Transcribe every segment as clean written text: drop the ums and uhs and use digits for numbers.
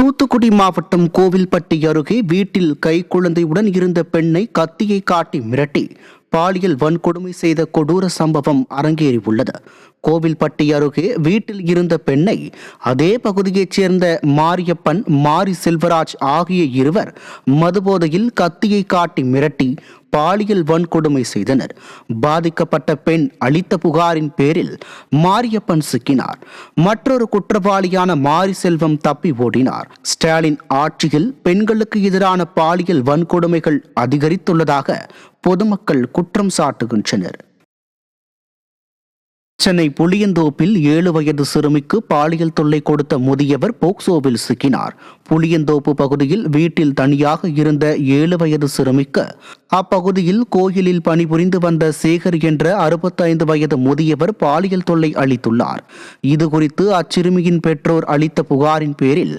தூத்துக்குடி மாவட்டம் கோவில்பட்டி அருகே வீட்டில் கைக்குழந்தையுடன் இருந்த பெண்ணை கத்தியை காட்டி மிரட்டி பாலியல் வன்கொடுமை செய்த கொடூர சம்பவம் அரங்கேறியுள்ளது. கோவில்பட்டி அருகே வீட்டில் இருந்த பெண்ணை அதே பகுதியைச் சேர்ந்த மாரியப்பன், மாரி செல்வராஜ் ஆகிய இருவர் மதுபோதையில் கத்தியை காட்டி மிரட்டி பாலியல் வன்கொடுமை செய்தனர். பாதிக்கப்பட்ட பெண் அளித்த புகாரின் பேரில் மாரியப்பன் சிக்கினார். மற்றொரு குற்றவாளியான மாரி செல்வம் தப்பி ஓடினார். ஸ்டாலின் ஆட்சியில் பெண்களுக்கு எதிரான பாலியல் வன்கொடுமைகள் அதிகரித்துள்ளதாக பொதுமக்கள் குற்றம் சாட்டுகின்றனர். சென்னை புளியந்தோப்பில் 7 வயது சிறுமிக்கு பாலியல் தொல்லை கொடுத்த முதியவர் போக்சோவில் சிக்கினார். புளியந்தோப்பு பகுதியில் வீட்டில் தனியாக இருந்த 7 வயது சிறுமிக்கு அப்பகுதியில் கோயிலில் பணிபுரிந்து வந்த சேகர் என்ற 65 வயது முதியவர் பாலியல் தொல்லை அளித்துள்ளார். இதுகுறித்து அச்சிறுமியின் பெற்றோர் அளித்த புகாரின் பேரில்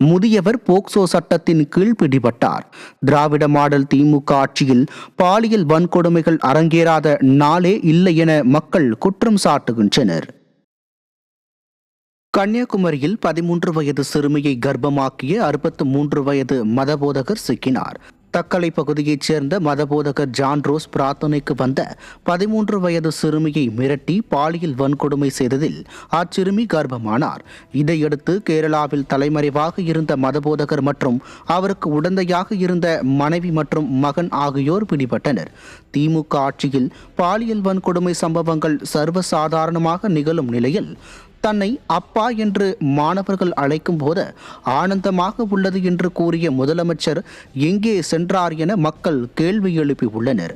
முதியவர் போக்சோ சட்டத்தின் கீழ் பிடிபட்டார். திராவிட மாடல் திமுக ஆட்சியில் பாலியல் வன்கொடுமைகள் அரங்கேறாத நாளே இல்லை என மக்கள் குற்றம் சாட்டுகின்றனர். கன்னியாகுமரியில் 13 வயது சிறுமியை கர்ப்பமாக்கிய 63 வயது மதபோதகர் சிக்கினார். தக்கலை பகுதியைச் சேர்ந்த மதபோதகர் ஜான் ரோஸ் பிரார்த்தனைக்கு வந்த 13 வயது சிறுமியை மிரட்டி பாலியல் வன்கொடுமை செய்ததில் அச்சிறுமி கர்ப்பமானார். இதையடுத்து கேரளாவில் தலைமறைவாக இருந்த மதபோதகர் மற்றும் அவருக்கு உடந்தையாக இருந்த மனைவி மற்றும் மகன் ஆகியோர் பிடிபட்டனர். திமுக ஆட்சியில் பாலியல் வன்கொடுமை சம்பவங்கள் சர்வசாதாரணமாக நிகழும் நிலையில் தன்னை அப்பா என்று மாணவர்கள் அழைக்கும் போது ஆனந்தமாக உள்ளது என்று கூறிய முதலமைச்சர் எங்கே சென்றார் என மக்கள் கேள்வி எழுப்பியுள்ளனர்.